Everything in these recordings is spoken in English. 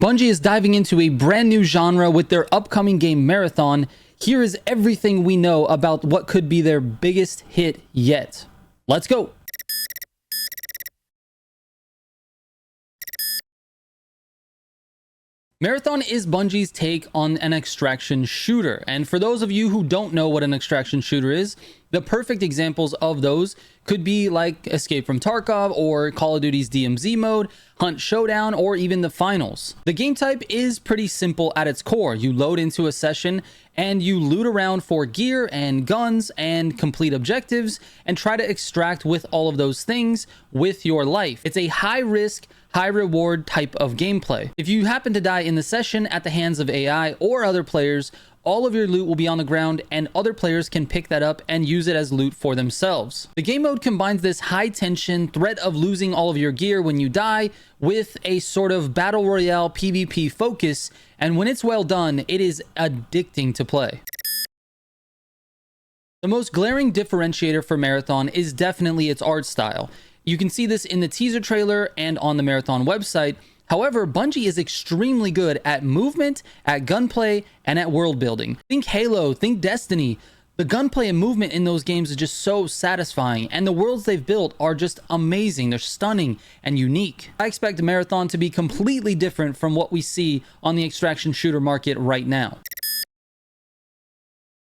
Bungie is diving into a brand new genre with their upcoming game Marathon. Here is everything we know about what could be their biggest hit yet. Let's go. Marathon is Bungie's take on an extraction shooter. And for those of you who don't know what an extraction shooter is, the perfect examples of those could be like Escape from Tarkov or Call of Duty's DMZ mode, Hunt Showdown, or even the finals. The game type is pretty simple at its core. You load into a session and you loot around for gear and guns and complete objectives and try to extract with all of those things with your life. It's a high risk, high reward type of gameplay. If you happen to die in the session at the hands of AI or other players, all of your loot will be on the ground and other players can pick that up and use it as loot for themselves. The game mode combines this high tension threat of losing all of your gear when you die with a sort of battle royale PvP focus, and when it's well done, it is addicting to play. The most glaring differentiator for Marathon is definitely its art style. You can see this in the teaser trailer and on the Marathon website. However, Bungie is extremely good at movement, at gunplay, and at world building. Think Halo, think Destiny. The gunplay and movement in those games is just so satisfying, and the worlds they've built are just amazing. They're stunning and unique. I expect Marathon to be completely different from what we see on the extraction shooter market right now.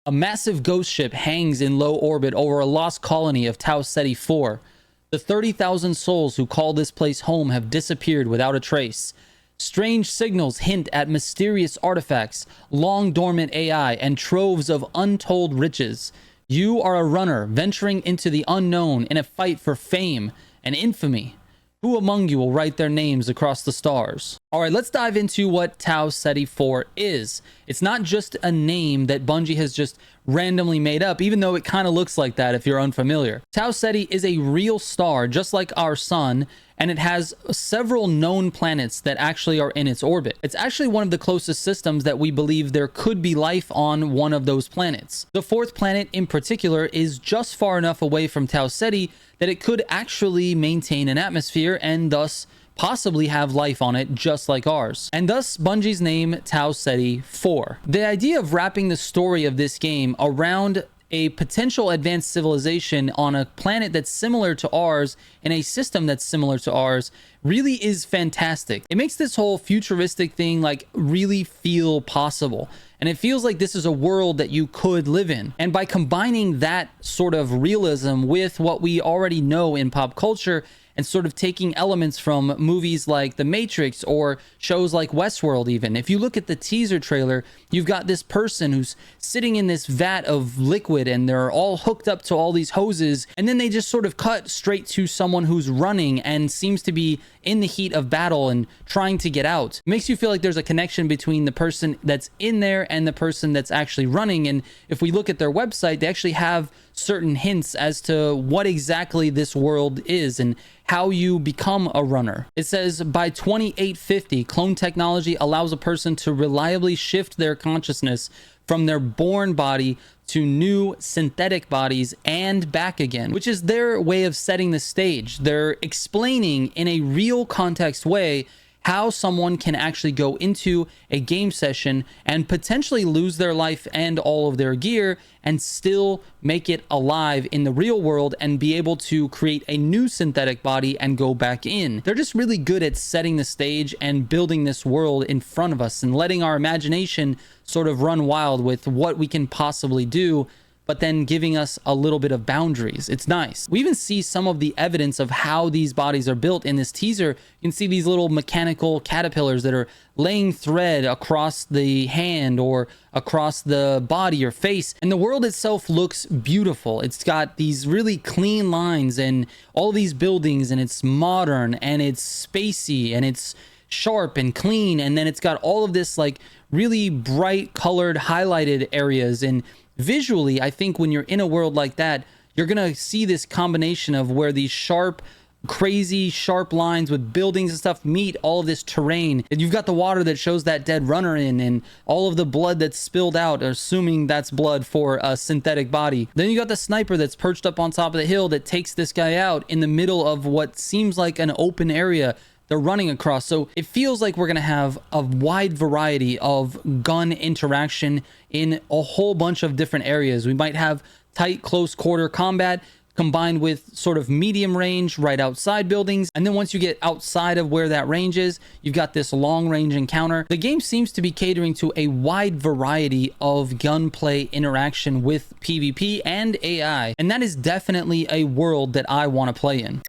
A massive ghost ship hangs in low orbit over a lost colony of Tau Ceti 4. The 30,000 souls who call this place home have disappeared without a trace. Strange signals hint at mysterious artifacts, long dormant AI, and troves of untold riches. You are a runner venturing into the unknown in a fight for fame and infamy. Who among you will write their names across the stars? All right, let's dive into what Tau Ceti 4 is. It's not just a name that Bungie has just randomly made up, even though it kind of looks like that if you're unfamiliar. Tau Ceti is a real star, just like our sun, and it has several known planets that actually are in its orbit. It's actually one of the closest systems that we believe there could be life on one of those planets. The fourth planet in particular is just far enough away from Tau Ceti that it could actually maintain an atmosphere and thus possibly have life on it just like ours. And thus Bungie's name, Tau Ceti 4. The idea of wrapping the story of this game around a potential advanced civilization on a planet that's similar to ours in a system that's similar to ours really is fantastic. It makes this whole futuristic thing like really feel possible. And it feels like this is a world that you could live in. And by combining that sort of realism with what we already know in pop culture and sort of taking elements from movies like The Matrix or shows like Westworld even. If you look at the teaser trailer, you've got this person who's sitting in this vat of liquid and they're all hooked up to all these hoses, and then they just sort of cut straight to someone who's running and seems to be in the heat of battle and trying to get out. It makes you feel like there's a connection between the person that's in there and the person that's actually running. And if we look at their website, they actually have certain hints as to what exactly this world is and how you become a runner. It says by 2850, clone technology allows a person to reliably shift their consciousness from their born body to new synthetic bodies and back again, which is their way of setting the stage. They're explaining in a real context way how someone can actually go into a game session and potentially lose their life and all of their gear and still make it alive in the real world and be able to create a new synthetic body and go back in. They're just really good at setting the stage and building this world in front of us and letting our imagination sort of run wild with what we can possibly do, but then giving us a little bit of boundaries. It's nice. We even see some of the evidence of how these bodies are built in this teaser. You can see these little mechanical caterpillars that are laying thread across the hand or across the body or face. And the world itself looks beautiful. It's got these really clean lines and all these buildings, and it's modern and it's spacey and it's sharp and clean. And then it's got all of this like really bright colored highlighted areas. And visually, I think when you're in a world like that, you're gonna see this combination of where these sharp, crazy sharp lines with buildings and stuff meet all of this terrain. And you've got the water that shows that dead runner in, and all of the blood that's spilled out, assuming that's blood for a synthetic body. Then you got the sniper that's perched up on top of the hill that takes this guy out in the middle of what seems like an open area they're running across. So it feels like we're going to have a wide variety of gun interaction in a whole bunch of different areas. We might have tight, close quarter combat combined with sort of medium range right outside buildings. And then once you get outside of where that range is, you've got this long range encounter. The game seems to be catering to a wide variety of gunplay interaction with PvP and AI. And that is definitely a world that I want to play in.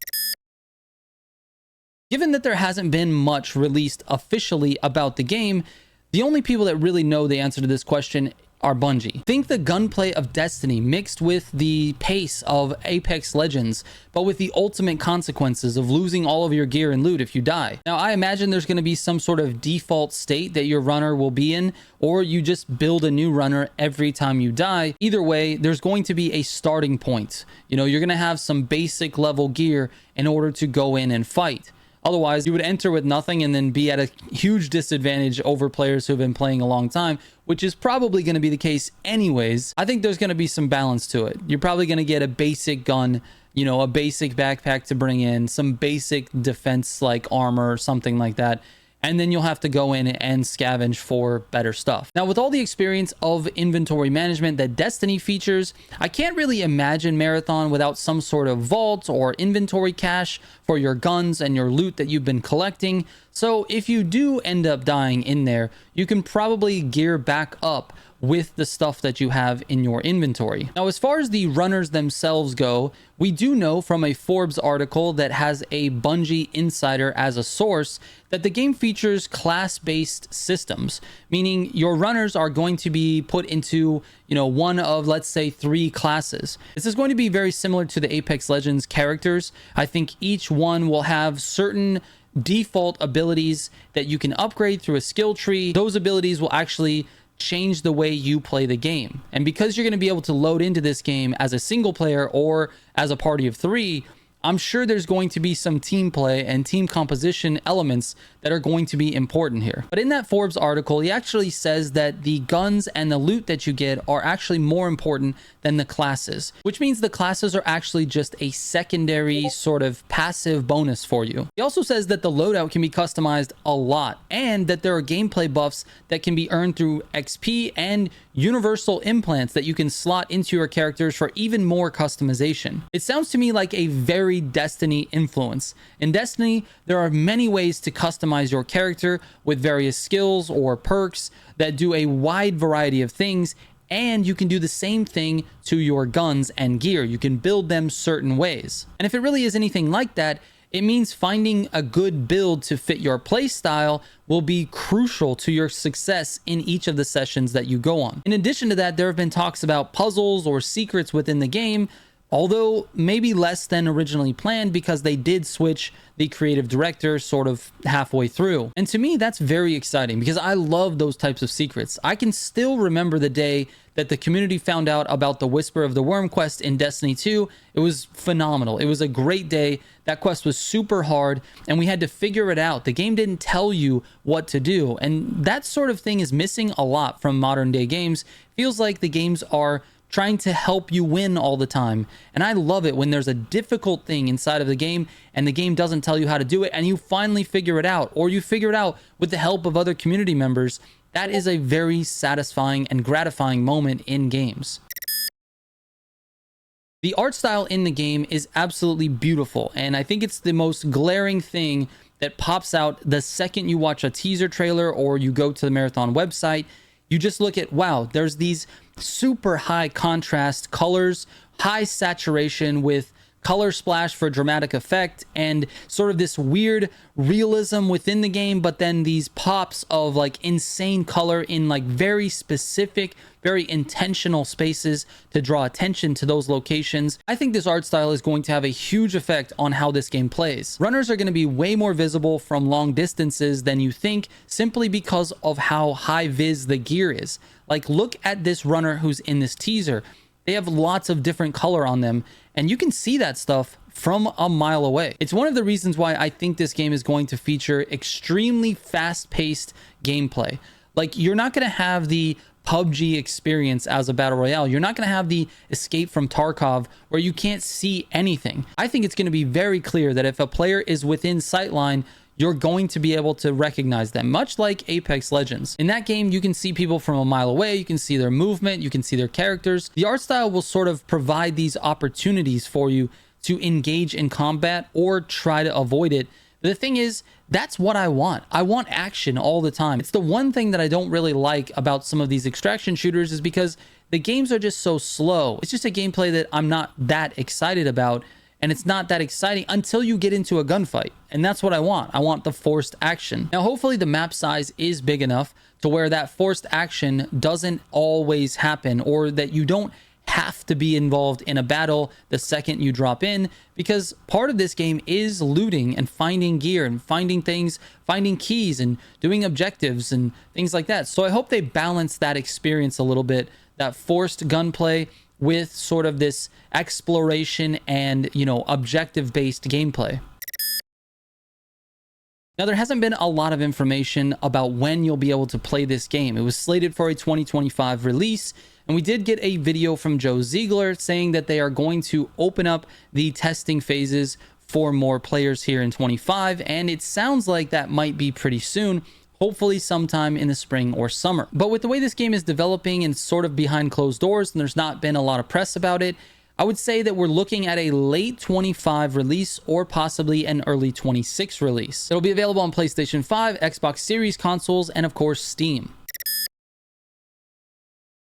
Given that there hasn't been much released officially about the game, the only people that really know the answer to this question are Bungie. Think the gunplay of Destiny mixed with the pace of Apex Legends, but with the ultimate consequences of losing all of your gear and loot if you die. Now, I imagine there's going to be some sort of default state that your runner will be in, or you just build a new runner every time you die. Either way, there's going to be a starting point. You know, you're going to have some basic level gear in order to go in and fight. Otherwise, you would enter with nothing and then be at a huge disadvantage over players who have been playing a long time, which is probably going to be the case anyways. I think there's going to be some balance to it. You're probably going to get a basic gun, you know, a basic backpack to bring in, some basic defense like armor or something like that. And then you'll have to go in and scavenge for better stuff. Now, with all the experience of inventory management that Destiny features, I can't really imagine Marathon without some sort of vault or inventory cache for your guns and your loot that you've been collecting. So if you do end up dying in there, you can probably gear back up with the stuff that you have in your inventory. Now, as far as the runners themselves go, we do know from a Forbes article that has a Bungie insider as a source that the game features class-based systems, meaning your runners are going to be put into, you know, one of, let's say, 3 classes. This is going to be very similar to the Apex Legends characters. I think each one will have certain default abilities that you can upgrade through a skill tree. Those abilities will actually change the way you play the game. And because you're going to be able to load into this game as a single player or as a party of 3, I'm sure there's going to be some team play and team composition elements that are going to be important here. But in that Forbes article, he actually says that the guns and the loot that you get are actually more important than the classes, which means the classes are actually just a secondary sort of passive bonus for you. He also says that the loadout can be customized a lot and that there are gameplay buffs that can be earned through XP and universal implants that you can slot into your characters for even more customization. It sounds to me like a very Destiny influence. In Destiny, there are many ways to customize your character with various skills or perks that do a wide variety of things, and you can do the same thing to your guns and gear. You can build them certain ways. And if it really is anything like that, it means finding a good build to fit your play style will be crucial to your success in each of the sessions that you go on. In addition to that, there have been talks about puzzles or secrets within the game, although maybe less than originally planned because they did switch the creative director sort of halfway through. And to me, that's very exciting because I love those types of secrets. I can still remember the day that the community found out about the Whisper of the Worm quest in Destiny 2. It was phenomenal. It was a great day. That quest was super hard and we had to figure it out. The game didn't tell you what to do. And that sort of thing is missing a lot from modern day games. Feels like the games are trying to help you win all the time. And I love it when there's a difficult thing inside of the game and the game doesn't tell you how to do it and you finally figure it out, or you figure it out with the help of other community members. That is a very satisfying and gratifying moment in games. The art style in the game is absolutely beautiful, and I think it's the most glaring thing that pops out the second you watch a teaser trailer or you go to the Marathon website. You just look at, wow, there's these super high contrast colors, high saturation with color splash for dramatic effect, and sort of this weird realism within the game, but then these pops of like insane color in like very specific, very intentional spaces to draw attention to those locations. I think this art style is going to have a huge effect on how this game plays. Runners are going to be way more visible from long distances than you think, simply because of how high vis the gear is. Like, look at this runner who's in this teaser. They have lots of different color on them, and you can see that stuff from a mile away. It's one of the reasons why I think this game is going to feature extremely fast-paced gameplay. Like, you're not going to have the PUBG experience as a battle royale. You're not going to have the Escape from Tarkov where you can't see anything. I think it's going to be very clear that if a player is within sightline, you're going to be able to recognize them, much like Apex Legends. In that game, you can see people from a mile away, you can see their movement, you can see their characters. The art style will sort of provide these opportunities for you to engage in combat or try to avoid it. But the thing is, that's what I want. I want action all the time. It's the one thing that I don't really like about some of these extraction shooters, is because the games are just so slow. It's just a gameplay that I'm not that excited about, and it's not that exciting until you get into a gunfight. And that's what I want. I want the forced action. Now, hopefully the map size is big enough to where that forced action doesn't always happen, or that you don't have to be involved in a battle the second you drop in, because part of this game is looting and finding gear and finding things, finding keys and doing objectives and things like that. So I hope they balance that experience a little bit, that forced gunplay with sort of this exploration and, you know, objective based gameplay. Now, there hasn't been a lot of information about when you'll be able to play this game. It was slated for a 2025 release, and we did get a video from Joe Ziegler saying that they are going to open up the testing phases for more players here in 25, and it sounds like that might be pretty soon, hopefully sometime in the spring or summer. But with the way this game is developing and sort of behind closed doors, and there's not been a lot of press about it, I would say that we're looking at a late 25 release or possibly an early 26 release. It'll be available on PlayStation 5, Xbox Series consoles, and of course Steam.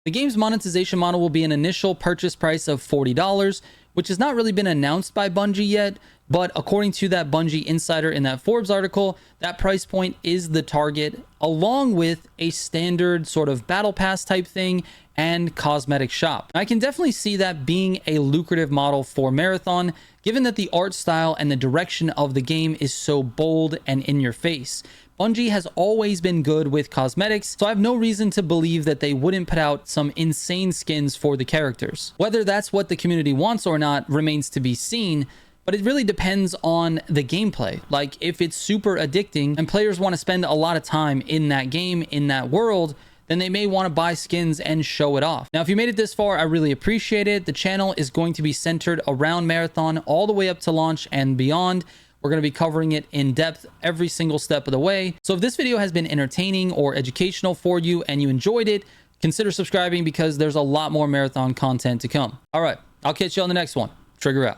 The game's monetization model will be an initial purchase price of $40, which has not really been announced by Bungie yet, but according to that Bungie insider in that Forbes article, that price point is the target, along with a standard sort of battle pass type thing and cosmetic shop. I can definitely see that being a lucrative model for Marathon, given that the art style and the direction of the game is so bold and in your face. Bungie has always been good with cosmetics, so I have no reason to believe that they wouldn't put out some insane skins for the characters. Whether that's what the community wants or not remains to be seen, but it really depends on the gameplay. Like, if it's super addicting and players want to spend a lot of time in that game, in that world, then they may want to buy skins and show it off. Now, if you made it this far, I really appreciate it. The channel is going to be centered around Marathon all the way up to launch and beyond. We're going to be covering it in depth every single step of the way. So if this video has been entertaining or educational for you and you enjoyed it, consider subscribing, because there's a lot more Marathon content to come. All right, I'll catch you on the next one. Trigger out.